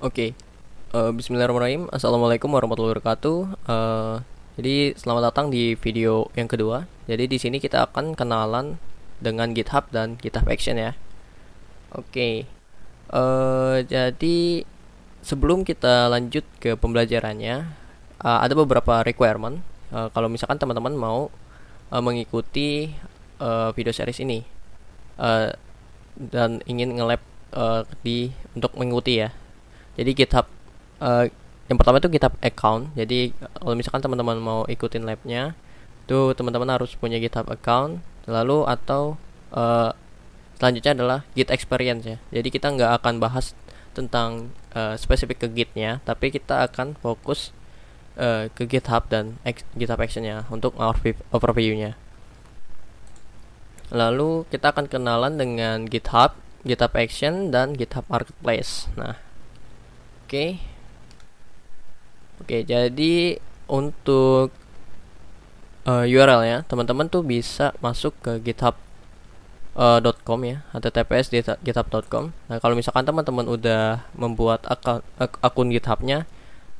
Oke, Bismillahirrahmanirrahim. Assalamualaikum warahmatullahi wabarakatuh. Jadi selamat datang di video yang kedua. Jadi di sini kita akan kenalan dengan GitHub dan GitHub Action ya. Oke, jadi sebelum kita lanjut ke pembelajarannya, ada beberapa requirement. Kalau misalkan teman-teman mau mengikuti video series ini uh, dan ingin nge-lab untuk mengikuti ya. Jadi GitHub yang pertama itu GitHub account. Jadi kalau misalkan teman-teman mau ikutin labnya, itu teman-teman harus punya GitHub account. Lalu atau selanjutnya adalah Git experience ya. Jadi kita nggak akan bahas tentang spesifik ke Gitnya, tapi kita akan fokus ke GitHub dan GitHub actionnya untuk overview-nya. Lalu kita akan kenalan dengan GitHub, GitHub Action, dan GitHub Marketplace. Nah, Oke, jadi untuk URL-nya, teman-teman tuh bisa masuk ke github.com ya, https github.com. Nah, kalau misalkan teman-teman udah membuat akun GitHub-nya,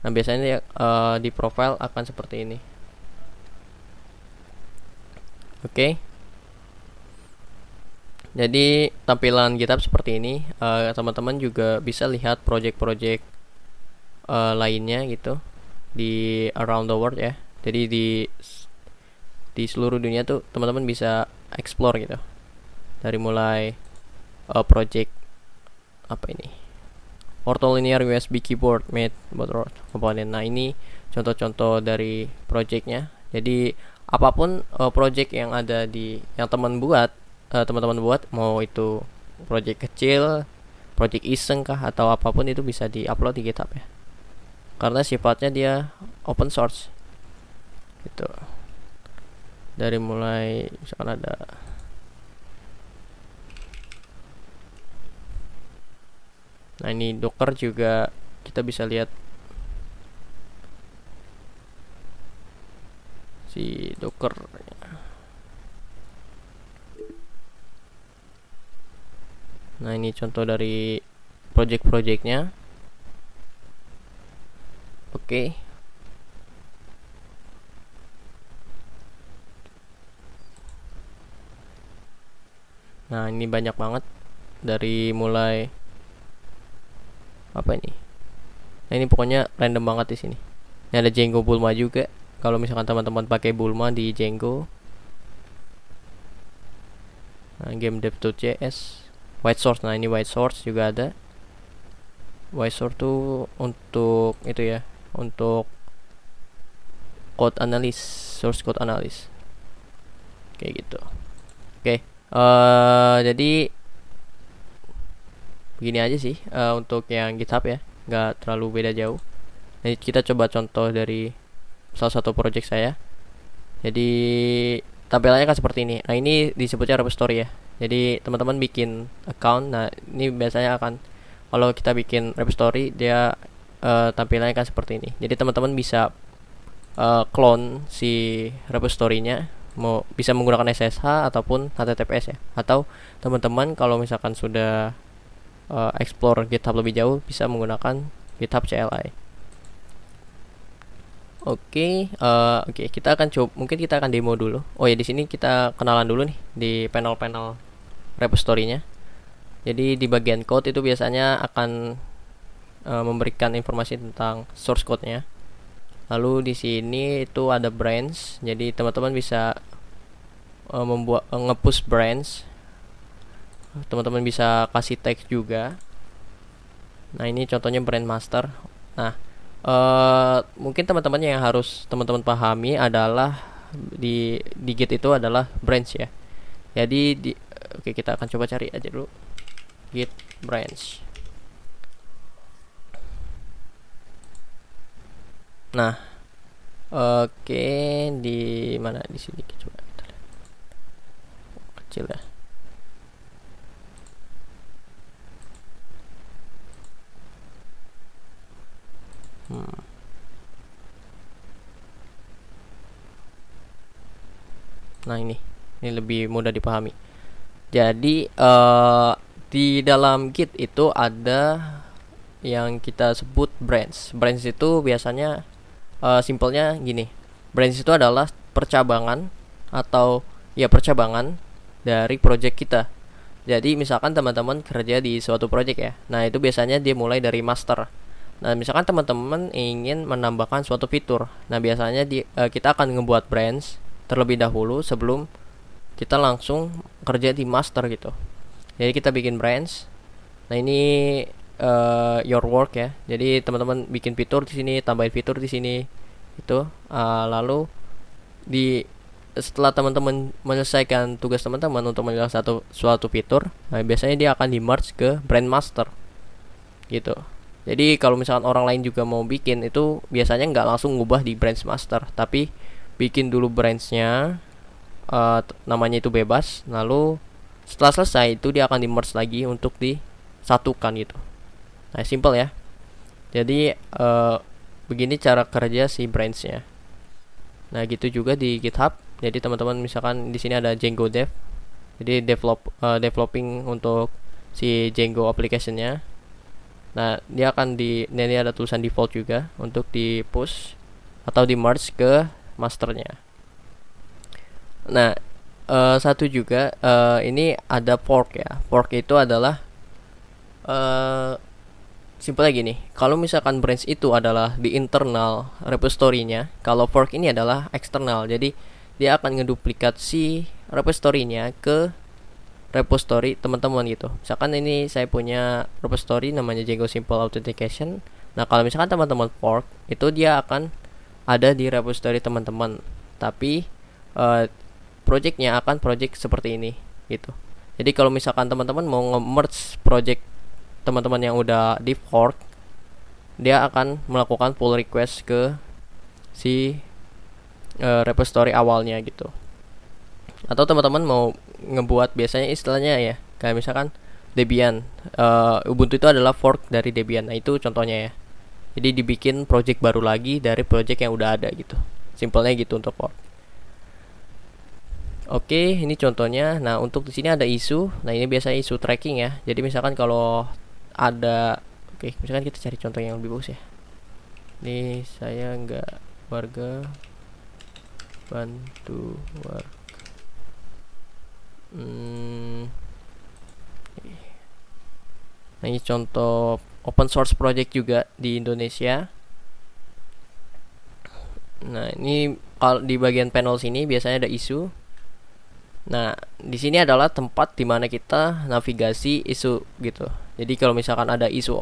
nah biasanya di profile akan seperti ini. Oke. Jadi tampilan GitHub seperti ini. Teman-teman juga bisa lihat project-project lainnya gitu di around the world ya. Jadi di seluruh dunia tuh teman-teman bisa explore gitu. Dari mulai project apa ini? Ortholinear USB keyboard made board component. Nah, ini contoh-contoh dari projectnya. Jadi apapun project yang ada yang teman-teman buat, mau itu project kecil, project iseng kah atau apapun, itu bisa di-upload di GitHub ya. Karena sifatnya dia open source gitu. Dari mulai misalkan ada nah, ini Docker juga kita bisa lihat si Docker. Nah, ini contoh dari project-projectnya. Oke. Nah, ini banyak banget dari mulai apa ini? Nah, ini pokoknya random banget di sini. Ini ada Django Bulma juga. Kalau misalkan teman-teman pakai Bulma di Django. Nah, game dev.js, white source. Nah, ini white source juga ada. White source tuh untuk itu ya, untuk code analis, source code analis, kayak gitu. Oke, jadi begini aja sih untuk yang GitHub ya, nggak terlalu beda jauh. Jadi kita coba contoh dari salah satu project saya. Jadi tampilannya kan seperti ini. Nah, ini disebutnya repository ya. Jadi teman-teman bikin account. Nah, ini biasanya akan, kalau kita bikin repository, dia tampilannya kan seperti ini. Jadi teman-teman bisa clone si repository-nya, mau bisa menggunakan SSH ataupun HTTPS ya. Atau teman-teman kalau misalkan sudah explore GitHub lebih jauh, bisa menggunakan GitHub CLI. Oke, kita akan mungkin kita akan demo dulu. Oh ya, di sini kita kenalan dulu nih di panel-panel repository-nya. Jadi di bagian code itu biasanya akan memberikan informasi tentang source code-nya. Lalu di sini itu ada branch. Jadi teman-teman bisa membuat nge-push branch. Teman-teman bisa kasih tag juga. Nah, ini contohnya brand master. Nah, mungkin teman-teman yang harus teman-teman pahami adalah di Git itu adalah branch ya. Jadi oke, kita akan coba cari aja dulu Git branch. Nah, oke, di mana, di sini coba kita lihat. Kecil ya. Nah, ini lebih mudah dipahami. Jadi di dalam Git itu ada yang kita sebut branch. Branch itu biasanya simpelnya gini. Branch itu adalah percabangan atau ya percabangan dari project kita. Jadi misalkan teman-teman kerja di suatu project ya. Nah, itu biasanya dia mulai dari master. Nah, misalkan teman-teman ingin menambahkan suatu fitur. Nah, biasanya kita akan ngebuat branch terlebih dahulu sebelum kita langsung kerja di master gitu. Jadi kita bikin branch. Nah, ini your work ya. Jadi teman-teman bikin fitur di sini, tambahin fitur di sini. Itu lalu setelah teman-teman menyelesaikan tugas teman-teman untuk menyelesaikan suatu fitur, nah biasanya dia akan di merge ke brand master gitu. Jadi kalau misalkan orang lain juga mau bikin, itu biasanya nggak langsung ngubah di branch master, tapi bikin dulu branchnya, namanya itu bebas, lalu setelah selesai itu dia akan di merge lagi untuk disatukan gitu. Nah, simple ya. Jadi begini cara kerja si branchnya. Nah, gitu juga di GitHub. Jadi teman-teman misalkan di sini ada Django Dev. Jadi developing untuk si Django application-nya. Nah, dia akan ini ada tulisan default juga untuk di push atau di merge ke masternya. Nah, satu juga ini ada fork ya. Fork itu adalah simpel lagi nih. Kalau misalkan branch itu adalah di internal repository-nya, kalau fork ini adalah eksternal. Jadi dia akan ngeduplikat si repository-nya ke repository teman-teman gitu. Misalkan ini saya punya repository namanya Django Simple Authentication. Nah, kalau misalkan teman-teman fork, itu dia akan ada di repository teman-teman. Tapi project-nya akan project seperti ini gitu. Jadi kalau misalkan teman-teman mau nge-merge project teman-teman yang udah di fork, dia akan melakukan pull request ke si repository awalnya gitu. Atau teman-teman mau ngebuat biasanya istilahnya ya, kayak misalkan Debian, Ubuntu itu adalah fork dari Debian. Nah, itu contohnya ya. Jadi dibikin project baru lagi dari project yang udah ada gitu. Simpelnya gitu untuk fork. Oke, ini contohnya. Nah, untuk di sini ada isu. Nah, ini biasanya isu tracking ya. Jadi misalkan kalau ada, misalkan kita cari contoh yang lebih bagus ya. Ini saya nggak warga bantu warga. Nah, ini contoh open source project juga di Indonesia. Nah, ini kalau di bagian panel sini biasanya ada isu. Nah, di sini adalah tempat dimana kita navigasi isu gitu. Jadi kalau misalkan ada isu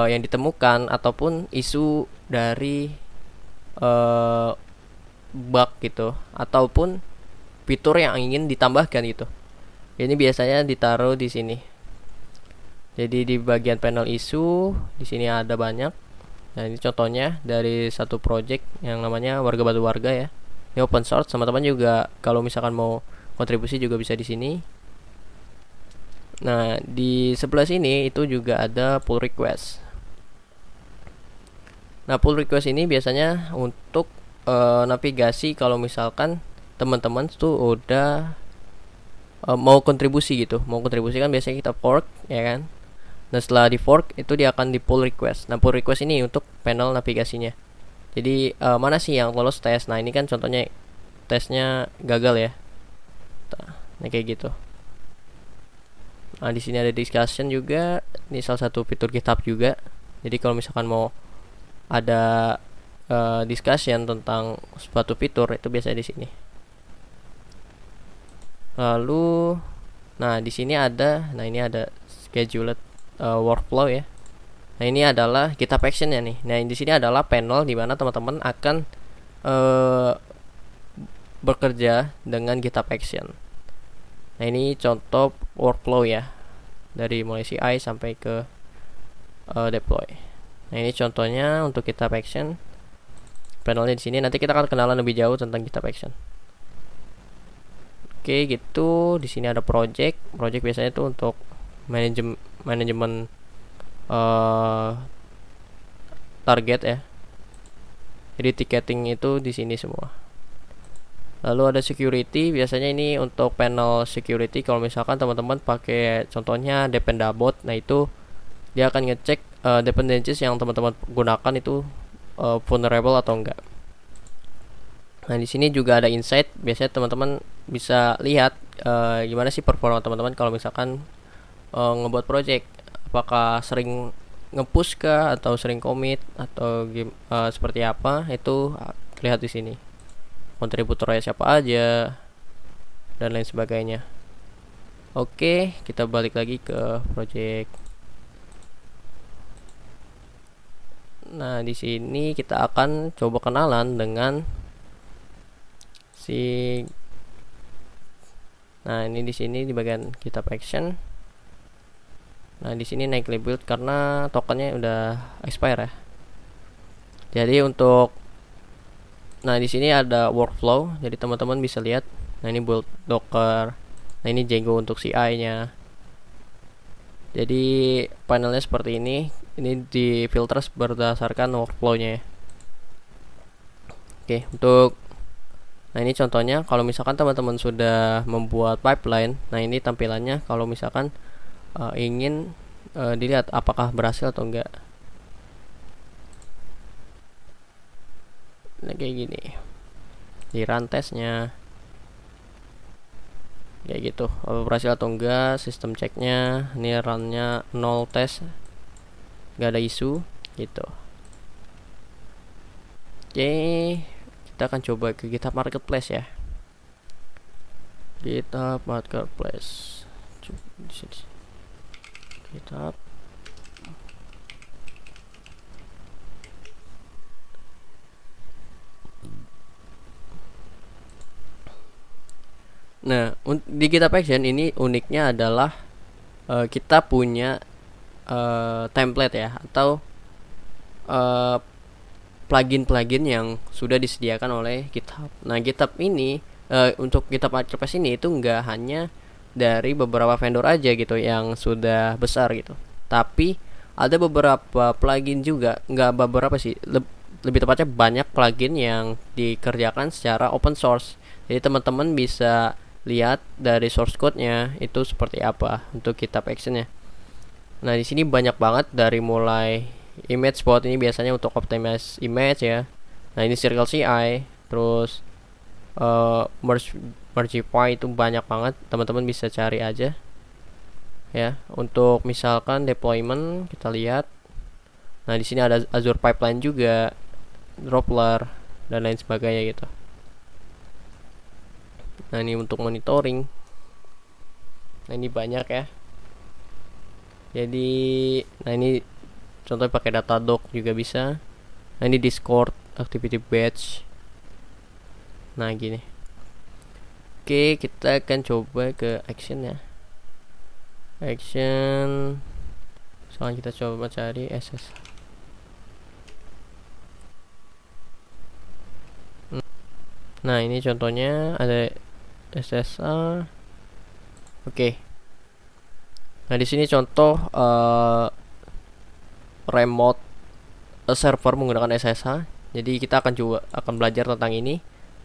yang ditemukan ataupun isu dari bug gitu, ataupun fitur yang ingin ditambahkan gitu, ini biasanya ditaruh di sini. Jadi di bagian panel isu di sini ada banyak. Nah, ini contohnya dari satu project yang namanya Warga Bantu Warga ya. Ini open source, teman-teman juga kalau misalkan mau kontribusi juga bisa di sini. Nah, di sebelah sini itu juga ada pull request. Nah, pull request ini biasanya untuk navigasi kalau misalkan teman-teman tuh udah mau kontribusi gitu. Mau kontribusi kan biasanya kita fork ya kan. Nah, setelah di fork itu dia akan di pull request. Nah, pull request ini untuk panel navigasinya. Jadi mana sih yang lolos tes? Nah, ini kan contohnya tesnya gagal ya. Nah, kayak gitu. Nah, di sini ada discussion juga. Ini salah satu fitur GitHub juga. Jadi kalau misalkan mau ada discussion tentang suatu fitur itu biasanya di sini. Lalu, nah di sini ada, nah ini ada scheduled workflow ya. Nah, ini adalah GitHub Action-nya nih. Nah, di sini adalah panel di mana teman-teman akan bekerja dengan GitHub Action. Nah, ini contoh workflow ya, dari mulai CI sampai ke deploy. Nah, ini contohnya untuk GitHub Action. Panelnya di sini. Nanti kita akan kenalan lebih jauh tentang GitHub Action. Oke, gitu. Di sini ada project. Project biasanya itu untuk manajemen target ya. Jadi ticketing itu di sini semua. Lalu ada security, biasanya ini untuk panel security. Kalau misalkan teman-teman pakai contohnya Dependabot, nah itu dia akan ngecek dependencies yang teman-teman gunakan itu vulnerable atau enggak. Nah, di sini juga ada insight. Biasanya teman-teman bisa lihat gimana sih performa teman-teman kalau misalkan ngebuat project. Apakah sering nge-push kah atau sering commit atau seperti apa? Itu terlihat di sini. Kontributornya siapa aja dan lain sebagainya. Oke, kita balik lagi ke project. Nah, di sini kita akan coba kenalan dengan Nah, ini di sini di bagian GitHub Action. Nah, di sini naik build karena tokennya udah expire ya. Jadi di sini ada workflow. Jadi teman-teman bisa lihat. Nah, ini build Docker. Nah, ini Django untuk CI-nya. Jadi panelnya seperti ini. Ini di filter berdasarkan workflow-nya ya. Oke, nah ini contohnya kalau misalkan teman-teman sudah membuat pipeline. Nah, ini tampilannya kalau misalkan ingin dilihat apakah berhasil atau enggak. Nah, kayak gini. Di run testnya kayak gitu, berhasil atau enggak, sistem ceknya. Ini runnya 0 test, nggak ada isu gitu. Oke, kita akan coba ke GitHub Marketplace ya. GitHub Marketplace. GitHub. Nah, di GitHub Action ini uniknya adalah kita punya template ya, atau plugin-plugin yang sudah disediakan oleh GitHub. Nah, GitHub ini untuk GitHub Marketplace ini itu nggak hanya dari beberapa vendor aja gitu yang sudah besar gitu, tapi ada beberapa plugin juga, nggak beberapa sih, lebih tepatnya banyak plugin yang dikerjakan secara open source. Jadi teman-teman bisa lihat dari source code-nya itu seperti apa untuk GitHub Action-nya. Nah, di sini banyak banget, dari mulai image spot, ini biasanya untuk optimize image ya. Nah, ini Circle CI, terus Mergify itu banyak banget, teman-teman bisa cari aja ya. Untuk misalkan deployment kita lihat. Nah, di sini ada Azure Pipeline juga, Dropler dan lain sebagainya gitu. Nah, ini untuk monitoring. Nah, ini banyak ya. Jadi, nah ini contohnya pakai Datadog juga bisa. Nah, ini Discord Activity Batch. Nah, gini. Oke, kita akan coba ke action ya. Action. Soalnya kita coba cari SS. Nah, ini contohnya ada SSA. Oke. Nah, di sini contoh remote server menggunakan SSH. Jadi kita akan belajar tentang ini.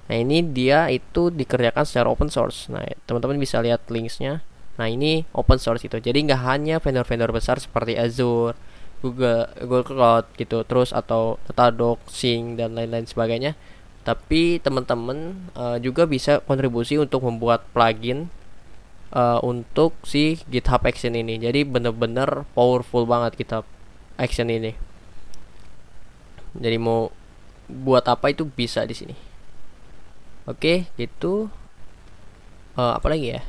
Nah, ini dia itu dikerjakan secara open source. Nah, teman-teman bisa lihat linksnya. Nah, ini open source itu. Jadi nggak hanya vendor-vendor besar seperti Azure, Google Cloud gitu, terus atau Datadog, Sync dan lain-lain sebagainya. Tapi teman-teman juga bisa kontribusi untuk membuat plugin untuk si GitHub Action ini. Jadi bener-bener powerful banget GitHub Action ini. Jadi mau buat apa itu bisa di sini. Oke, gitu. Apa lagi ya?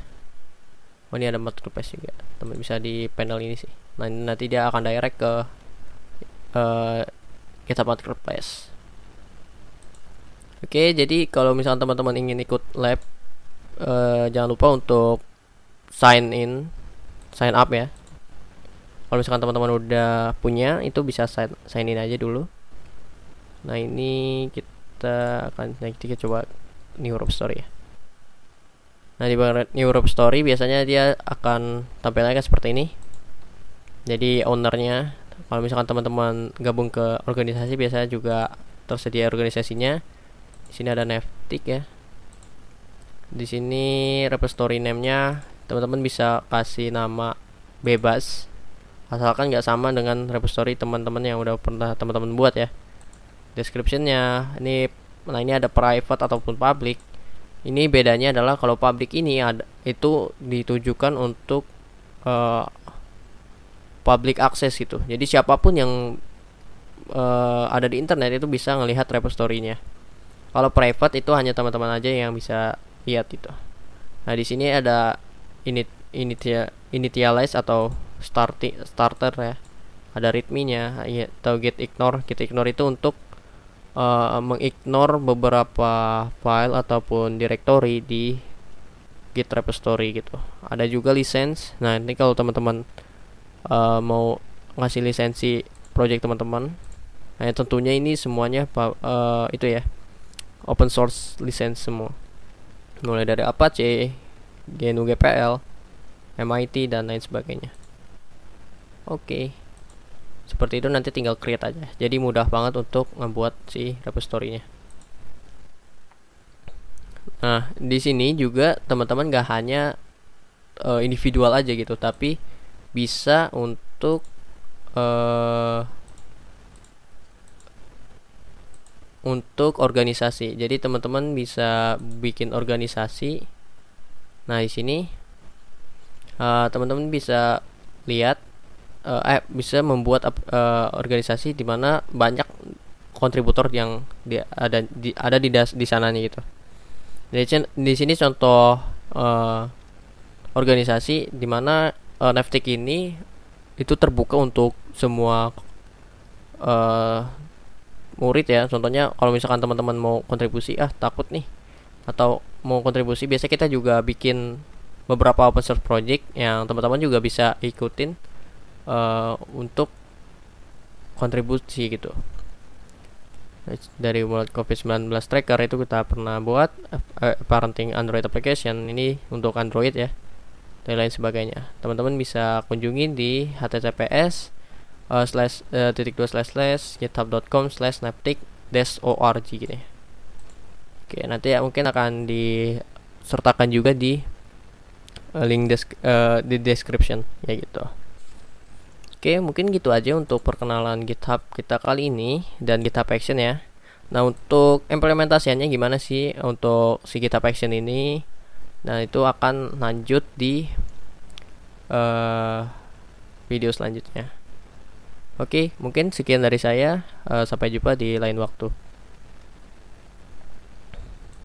Oh, ini ada marketplace juga. Teman bisa di panel ini sih. Nah, nanti dia akan direct ke GitHub Marketplace. Oke, jadi kalau misalnya teman-teman ingin ikut lab, jangan lupa untuk sign up ya. Kalau misalkan teman-teman udah punya, itu bisa sign in aja dulu. Nah, ini kita akan coba New Europe Story ya. Nah, di New Europe Story biasanya dia akan tampilnya seperti ini. Jadi ownernya, kalau misalkan teman-teman gabung ke organisasi, biasanya juga tersedia organisasinya. Di sini ada Neftik ya. Di sini repository name-nya teman-teman bisa kasih nama bebas asalkan nggak sama dengan repository teman-teman yang udah pernah teman-teman buat ya. Descriptionnya ini, nah ini ada private ataupun public. Ini bedanya adalah kalau public ini itu ditujukan untuk public access gitu. Jadi siapapun yang ada di internet itu bisa ngelihat repository-nya. Kalau private itu hanya teman-teman aja yang bisa lihat itu. Nah, di sini ada initialize atau starter ya. Ada readme-nya atau get ignore. Get ignore itu untuk mengignore beberapa file ataupun directory di Git repository gitu. Ada juga license. Nah, ini kalau teman-teman mau ngasih lisensi project teman-teman, nah tentunya ini semuanya itu ya, open source license semua, mulai dari Apache, GNU GPL, MIT dan lain sebagainya. Oke. Seperti itu, nanti tinggal create aja. Jadi mudah banget untuk membuat si repository-nya. Nah, di sini juga teman-teman gak hanya individual aja gitu, tapi bisa untuk organisasi. Jadi teman-teman bisa bikin organisasi. Nah, di sini teman-teman bisa lihat bisa membuat organisasi di mana banyak kontributor yang ada di sananya gitu. Di sini contoh organisasi di mana Naftik ini itu terbuka untuk semua murid ya. Contohnya kalau misalkan teman-teman mau kontribusi, takut nih atau mau kontribusi, biasanya kita juga bikin beberapa open source project yang teman-teman juga bisa ikutin untuk kontribusi gitu. Dari mulai COVID-19 tracker itu kita pernah buat parenting Android application ini untuk Android ya, dan lain sebagainya. Teman-teman bisa kunjungi di https://github.com/naptic-org gitu ya. Oke, nanti ya mungkin akan disertakan juga di link di description ya gitu. Oke, mungkin gitu aja untuk perkenalan GitHub kita kali ini dan GitHub Action ya. Nah, untuk implementasiannya gimana sih untuk si GitHub Action ini? Nah, itu akan lanjut di video selanjutnya. Oke, mungkin sekian dari saya. Sampai jumpa di lain waktu.